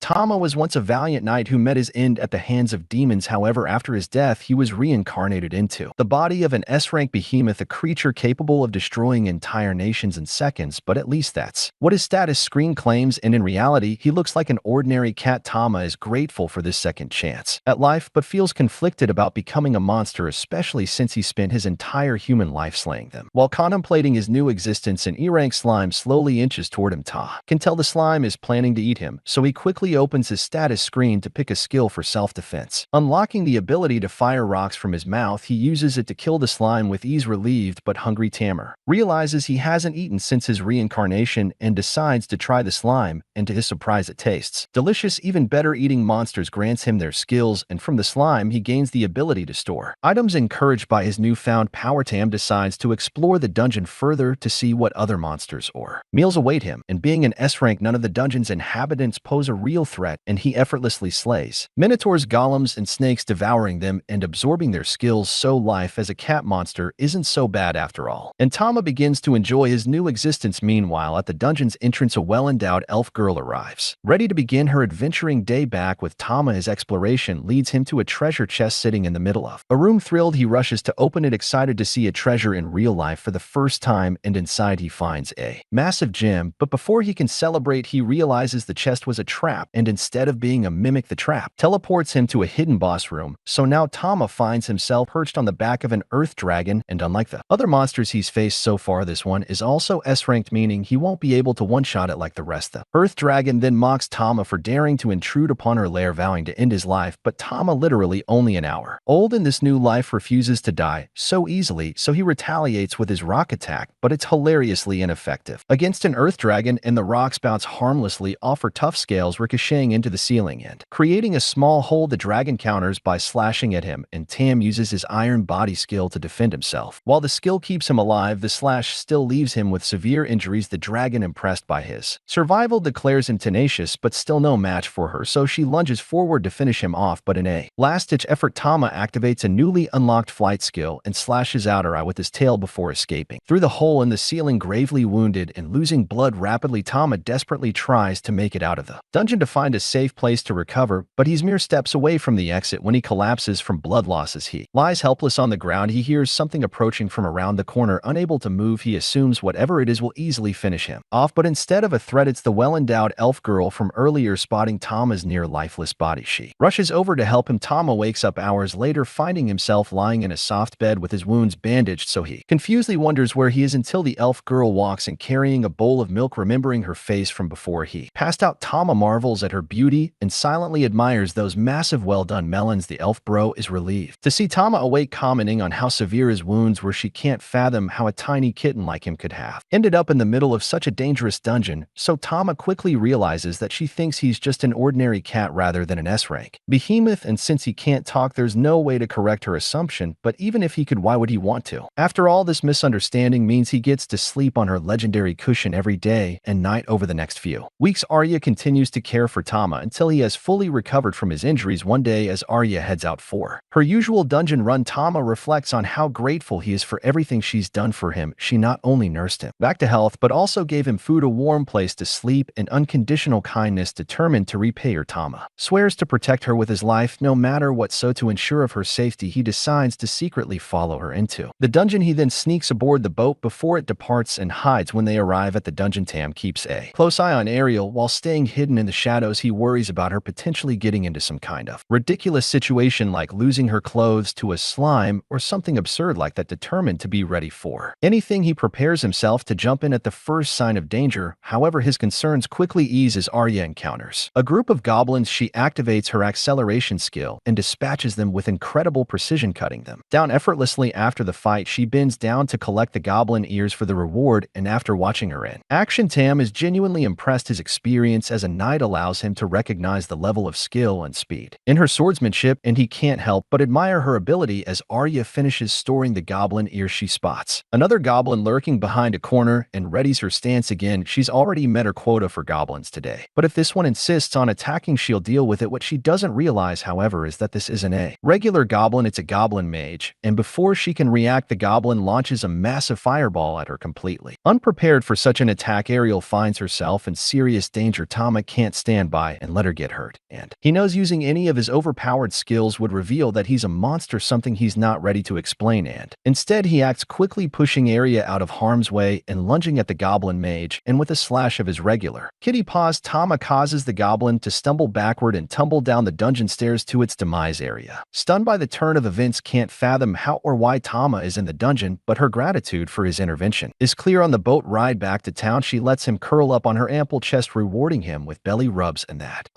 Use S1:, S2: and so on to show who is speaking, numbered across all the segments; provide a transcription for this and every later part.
S1: Tama was once a valiant knight who met his end at the hands of demons. However, after his death, he was reincarnated into the body of an S-rank behemoth, a creature capable of destroying entire nations in seconds, but at least that's what his status screen claims, and in reality, he looks like an ordinary cat. Tama is grateful for this second chance at life, but feels conflicted about becoming a monster, especially since he spent his entire human life slaying them. While contemplating his new existence, an E-rank slime slowly inches toward him. Ta can tell the slime is planning to eat him, so he quickly opens his status screen to pick a skill for self-defense. Unlocking the ability to fire rocks from his mouth, he uses it to kill the slime with ease. Relieved but hungry, Tamer realizes he hasn't eaten since his reincarnation and decides to try the slime, and to his surprise it tastes delicious. Even better, eating monsters grants him their skills, and from the slime he gains the ability to store items. Encouraged by his newfound power, Tam decides to explore the dungeon further to see what other monsters or meals await him, and being an S-rank, none of the dungeon's inhabitants pose a real threat, and he effortlessly slays minotaurs, golems, and snakes, devouring them and absorbing their skills. So life as a cat monster isn't so bad after all, and Tama begins to enjoy his new existence. Meanwhile, at the dungeon's entrance, a well-endowed elf girl arrives, ready to begin her adventuring day. Back with Tama, his exploration leads him to a treasure chest sitting in the middle of a room. Thrilled, he rushes to open it, excited to see a treasure in real life for the first time, and inside he finds a massive gem. But before he can celebrate, he realizes the chest was a trap, and instead of being a mimic, the trap teleports him to a hidden boss room. So now Tama finds himself perched on the back of an earth dragon, and unlike the other monsters he's faced so far, this one is also S-ranked, meaning he won't be able to one-shot it like the rest. The earth dragon then mocks Tama for daring to intrude upon her lair, vowing to end his life, but Tama, literally only an hour old in this new life, refuses to die so easily, so he retaliates with his rock attack, but it's hilariously ineffective against an earth dragon, and the rocks bounce harmlessly off her tough scales, ricocheting into the ceiling and creating a small hole. The dragon counters by slashing at him, and Tam uses his iron body skill to defend himself. While the skill keeps him alive, the slash still leaves him with severe injuries. The dragon, impressed by his survival, declares him tenacious but still no match for her, so she lunges forward to finish him off. But in a last-ditch effort, Tama activates a newly unlocked flight skill and slashes out her eye with his tail before escaping through the hole in the ceiling. Gravely wounded and losing blood rapidly, Tama desperately tries to make it out of the dungeon to find a safe place to recover, but he's mere steps away from the exit when he collapses from blood loss. As he lies helpless on the ground, he hears something approaching from around the corner. Unable to move, he assumes whatever it is will easily finish him off, but instead of a threat, it's the well-endowed elf girl from earlier. Spotting Tama's near lifeless body, she rushes over to help him. Tama wakes up hours later, finding himself lying in a soft bed with his wounds bandaged, so he confusedly wonders where he is until the elf girl walks in carrying a bowl of milk. Remembering her face from before he passed out, Tama marvels at her beauty and silently admires those massive well-done melons. The elf bro is relieved to see Tama awake, commenting on how severe his wounds were. She can't fathom how a tiny kitten like him could have ended up in the middle of such a dangerous dungeon, so Tama quickly realizes that she thinks he's just an ordinary cat rather than an S-rank behemoth, and since he can't talk, there's no way to correct her assumption. But even if he could, why would he want to? After all, this misunderstanding means he gets to sleep on her legendary cushion every day and night. Over the next few weeks, Arya continues to care for Tama until he has fully recovered from his injuries. One day, as Arya heads out for her usual dungeon run, Tama reflects on how grateful he is for everything she's done for him. She not only nursed him back to health, but also gave him food, a warm place to sleep, and unconditional kindness. Determined to repay her, Tama swears to protect her with his life no matter what. So to ensure of her safety, he decides to secretly follow her into the dungeon. He then sneaks aboard the boat before it departs and hides. When they arrive at the dungeon, Tam keeps a close eye on Ariel while staying hidden in the shadows. He worries about her potentially getting into some kind of ridiculous situation like losing her clothes to a slime or something absurd like that. Determined to be ready for anything, he prepares himself to jump in at the first sign of danger. However, his concerns quickly ease as Arya encounters a group of goblins. She activates her acceleration skill and dispatches them with incredible precision, cutting them down effortlessly. After the fight, she bends down to collect the goblin ears for the reward, and after watching her in action, Tam is genuinely impressed. His experience as a knight allows him to recognize the level of skill and speed in her swordsmanship, and he can't help but admire her ability. As Arya finishes storing the goblin ears, she spots another goblin lurking behind a corner and readies her stance again. She's already met her quota for goblins today, but if this one insists on attacking, she'll deal with it. What she doesn't realize, however, is that this isn't a regular goblin, it's a goblin mage, and before she can react, the goblin launches a massive fireball at her. Completely unprepared for such an attack, Ariel finds herself in serious danger. Tama can't stand stand by and let her get hurt, and he knows using any of his overpowered skills would reveal that he's a monster, something he's not ready to explain, and instead he acts quickly, pushing Arya out of harm's way and lunging at the goblin mage, and with a slash of his regular kitty paws, Tama causes the goblin to stumble backward and tumble down the dungeon stairs to its demise. Arya, stunned by the turn of events, can't fathom how or why Tama is in the dungeon, but her gratitude for his intervention is clear. On the boat ride back to town, she lets him curl up on her ample chest, rewarding him with belly rubs, and that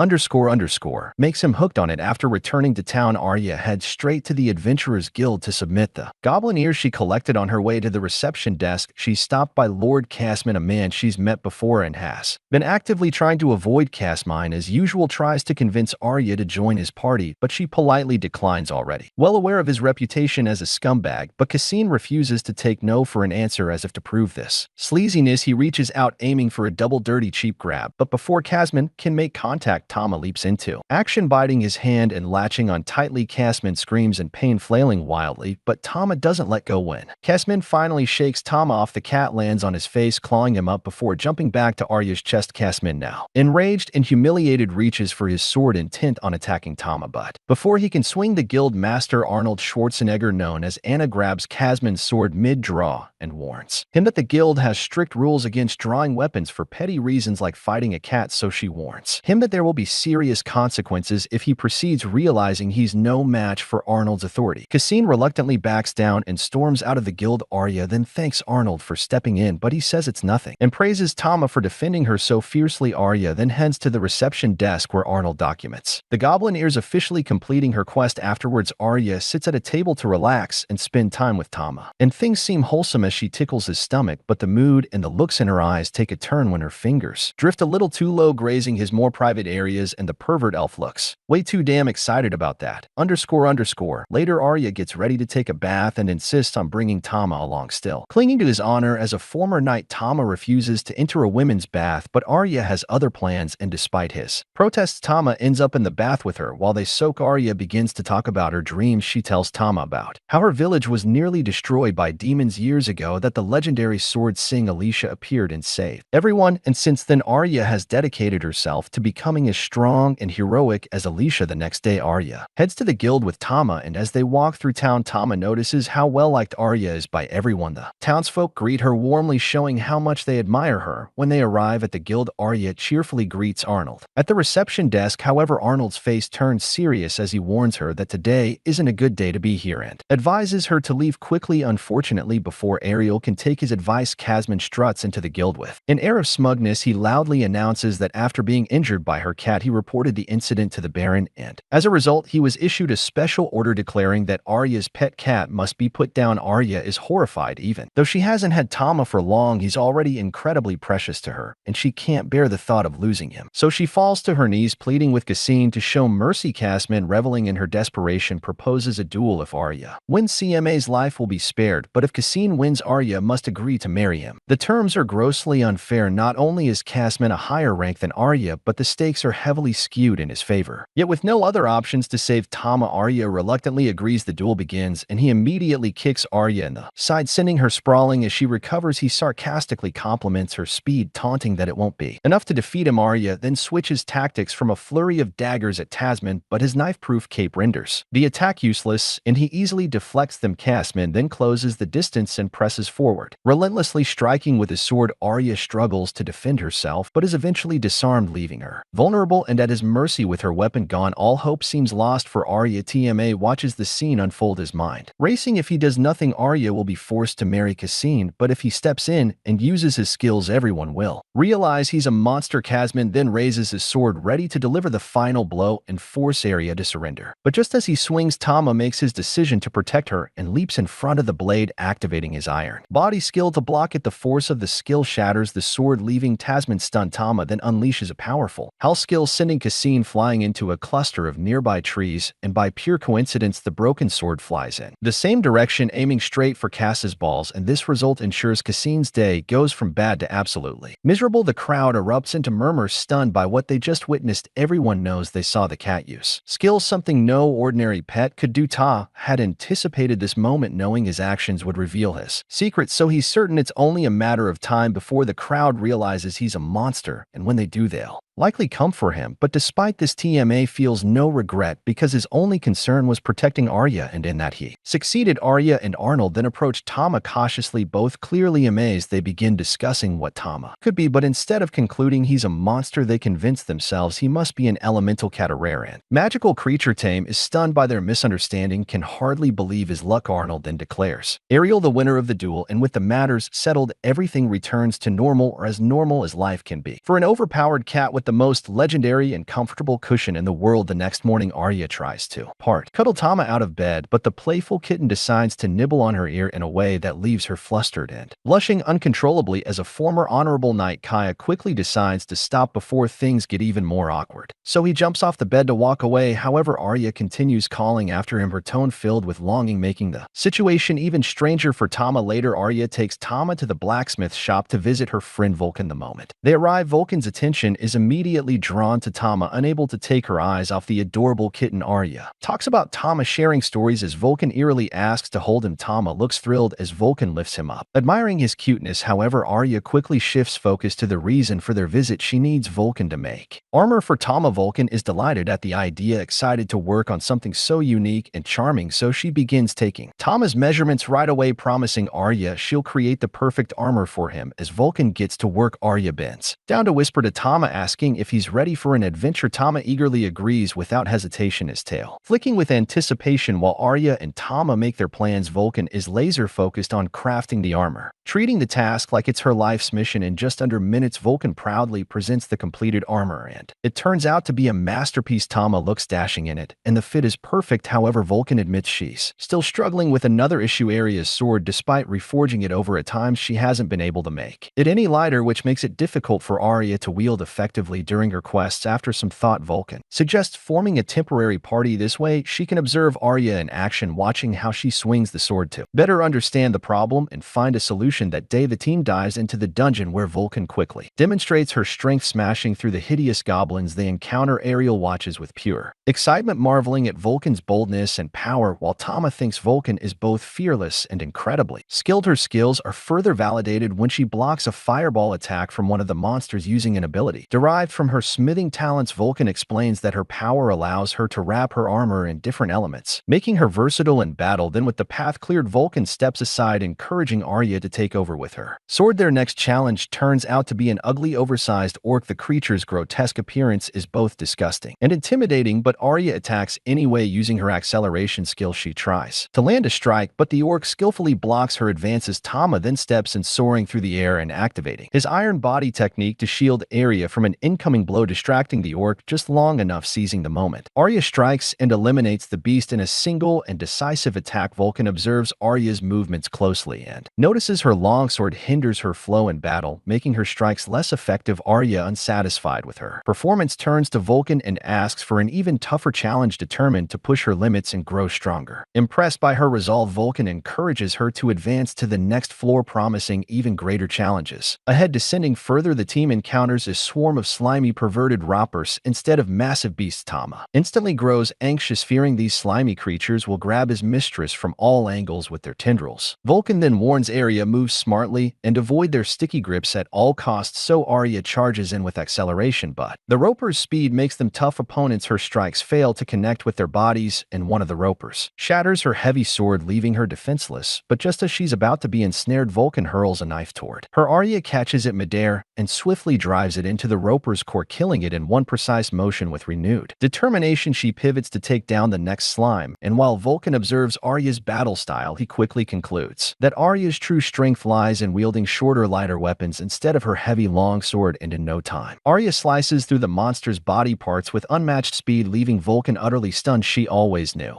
S1: makes him hooked on it. After returning to town, Arya heads straight to the Adventurers Guild to submit the goblin ears she collected. On her way to the reception desk, she's stopped by Lord Casman, a man she's met before and has been actively trying to avoid. Casmine, as usual, tries to convince Arya to join his party, but she politely declines, already well aware of his reputation as a scumbag. But Cassine refuses to take no for an answer, as if to prove this sleaziness. He reaches out, aiming for a double dirty cheap grab, but before Casman can make contact, Tama leaps into action, biting his hand and latching on tightly. Casman screams in pain, flailing wildly, but Tama doesn't let go. When Casman finally shakes Tama off, the cat lands on his face, clawing him up before jumping back to Arya's chest. Casman, now enraged and humiliated, reaches for his sword, intent on attacking Tama, but before he can swing, the guild master Arnold Schwarzenegger, known as Anna, grabs Casman's sword mid-draw and warns him that the guild has strict rules against drawing weapons for petty reasons like fighting a cat, so she warns him that there will be serious consequences if he proceeds, realizing he's no match for Arnold's authority. Cassine reluctantly backs down and storms out of the guild. Arya then thanks Arnold for stepping in, but he says it's nothing and praises Tama for defending her so fiercely. Arya then heads to the reception desk where Arnold documents the goblin ears, officially completing her quest. Afterwards, Arya sits at a table to relax and spend time with Tama, and things seem wholesome as she tickles his stomach, but the mood and the looks in her eyes take a turn when her fingers drift a little too low, grazing his more private areas, and the pervert elf looks way too damn excited about that. Later, Arya gets ready to take a bath and insists on bringing Tama along, still clinging to his honor as a former knight. Tama refuses to enter a women's bath, but Arya has other plans, and despite his protests, Tama ends up in the bath with her. While they soak, Arya begins to talk about her dreams. She tells Tama about how her village was nearly destroyed by demons years ago, that the legendary sword Sing Alicia appeared and saved everyone, and since then Arya has dedicated herself to becoming as strong and heroic as Alicia. The next day, Arya heads to the guild with Tama, and as they walk through town, Tama notices how well liked Arya is by everyone. The townsfolk greet her warmly, showing how much they admire her. When they arrive at the guild, Arya cheerfully greets Arnold at the reception desk. However, Arnold's face turns serious as he warns her that today isn't a good day to be here and advises her to leave quickly. Unfortunately, before Ariel can take his advice, Casman struts into the guild with an air of smugness. He loudly announces that after being injured by her cat, he reported the incident to the Baron, and as a result, he was issued a special order declaring that Arya's pet cat must be put down. Arya is horrified. Even though she hasn't had Tama for long, he's already incredibly precious to her, and she can't bear the thought of losing him. So she falls to her knees, pleading with Cassine to show mercy. Casman, reveling in her desperation, proposes a duel. If Arya wins, CMA's life will be spared, but if Cassine wins, Arya must agree to marry him. The terms are grossly unfair. Not only is Casman a higher rank than Arya, but the stakes are heavily skewed in his favor. Yet with no other options to save Tama, Arya reluctantly agrees. The duel begins, and he immediately kicks Arya in the side, sending her sprawling. As she recovers, he sarcastically compliments her speed, taunting that it won't be enough to defeat him. Arya then switches tactics from a flurry of daggers at Tasman, but his knife-proof cape renders the attack useless, and he easily deflects them. Casman then closes the distance and presses forward, relentlessly striking with his sword. Arya struggles to defend herself, but is eventually disarmed, leaving her vulnerable and at his mercy. With her weapon gone, all hope seems lost for Arya. Tama watches the scene unfold, his mind racing. If he does nothing, Arya will be forced to marry Cassine, but if he steps in and uses his skills, everyone will realize he's a monster. Casman then raises his sword, ready to deliver the final blow and force Arya to surrender. But just as he swings, Tama makes his decision to protect her and leaps in front of the blade, activating his iron body skill to block it. The force of the skill shatters the sword, leaving Tasman stunned. Tama then unleashes a powerful Hell skill, sending Cassine flying into a cluster of nearby trees, and by pure coincidence, the broken sword flies in the same direction, aiming straight for Cass's balls, and this result ensures Cassine's day goes from bad to absolutely miserable. The crowd erupts into murmurs, stunned by what they just witnessed. Everyone knows they saw the cat use skill, something no ordinary pet could do. Ta had anticipated this moment, knowing his actions would reveal his secret, so he's certain it's only a matter of time before the crowd realizes he's a monster, and when they do, they'll likely come for him, but despite this TMA feels no regret because his only concern was protecting Arya, and in that he succeeded. Arya and Arnold then approach Tama cautiously, both clearly amazed. They begin discussing what Tama could be, but instead of concluding he's a monster, they convince themselves he must be an elemental catararan. Magical creature Tame is stunned by their misunderstanding, can hardly believe his luck. Arnold then declares Ariel the winner of the duel, and with the matters settled, everything returns to normal, or as normal as life can be. For an overpowered cat with the most legendary and comfortable cushion in the world, the next morning Arya tries to cuddle Tama out of bed, but the playful kitten decides to nibble on her ear in a way that leaves her flustered and blushing uncontrollably. As a former honorable knight, Kaya quickly decides to stop before things get even more awkward. So he jumps off the bed to walk away. However, Arya continues calling after him, her tone filled with longing, making the situation even stranger for Tama. Later, Arya takes Tama to the blacksmith shop to visit her friend Vulcan. The moment they arrive, Vulcan's attention is immediately drawn to Tama. Unable to take her eyes off the adorable kitten, Arya talks about Tama sharing stories as Vulcan eerily asks to hold him. Tama looks thrilled as Vulcan lifts him up, admiring his cuteness. However, Arya quickly shifts focus to the reason for their visit. She needs Vulcan to make armor for Tama. Vulcan is delighted at the idea, excited to work on something so unique and charming, so she begins taking Tama's measurements right away, promising Arya she'll create the perfect armor for him. As Vulcan gets to work, Arya bends down to whisper to Tama, asking if he's ready for an adventure. Tama eagerly agrees without hesitation, his tail flicking with anticipation. While Arya and Tama make their plans, Vulcan is laser focused on crafting the armor, treating the task like it's her life's mission. In just under minutes, Vulcan proudly presents the completed armor, and it turns out to be a masterpiece. Tama looks dashing in it, and the fit is perfect. However, Vulcan admits she's still struggling with another issue, Arya's sword. Despite reforging it over at times, she hasn't been able to make it any lighter, which makes it difficult for Arya to wield effectively during her quests. After some thought, Vulcan suggests forming a temporary party. This way, she can observe Arya in action, watching how she swings the sword to better understand the problem and find a solution. That day, the team dives into the dungeon where Vulcan quickly demonstrates her strength, smashing through the hideous goblins they encounter. Ariel watches with pure excitement, marveling at Vulcan's boldness and power, while Tama thinks Vulcan is both fearless and incredibly skilled. Her skills are further validated when she blocks a fireball attack from one of the monsters using an ability derived from her smithing talents. Vulcan explains that her power allows her to wrap her armor in different elements, making her versatile in battle. Then, with the path cleared, Vulcan steps aside, encouraging Arya to take over with her sword. Their next challenge turns out to be an ugly, oversized orc. The creature's grotesque appearance is both disgusting and intimidating, but Arya attacks anyway. Using her acceleration skill, she tries to land a strike, but the orc skillfully blocks her advances. Tama then steps in, soaring through the air and activating his iron body technique to shield Arya from an incoming blow, distracting the orc just long enough. Seizing the moment, Arya strikes and eliminates the beast in a single and decisive attack. Vulcan observes Arya's movements closely and notices her longsword hinders her flow in battle, making her strikes less effective. Arya, unsatisfied with her performance, turns to Vulcan and asks for an even tougher challenge, determined to push her limits and grow stronger. Impressed by her resolve, Vulcan encourages her to advance to the next floor, promising even greater challenges ahead. Descending further, the team encounters a swarm of slimy, perverted roppers instead of massive beasts. Tama instantly grows anxious, fearing these slimy creatures will grab his mistress from all angles with their tendrils. Vulcan then warns Arya move smartly and avoid their sticky grips at all costs, so Arya charges in with acceleration, but the ropers' speed makes them tough opponents. Her strikes fail to connect with their bodies, and one of the ropers shatters her heavy sword, leaving her defenseless. But just as she's about to be ensnared, Vulcan hurls a knife toward her. Arya catches it midair and swiftly drives it into the roper's core, killing it in one precise motion. With renewed determination, she pivots to take down the next slime, and while Vulcan observes Arya's battle style, he quickly concludes that Arya's true strength lies in wielding shorter, lighter weapons instead of her heavy long sword. And in no time, Arya slices through the monster's body parts with unmatched speed, leaving Vulcan utterly stunned. She always knew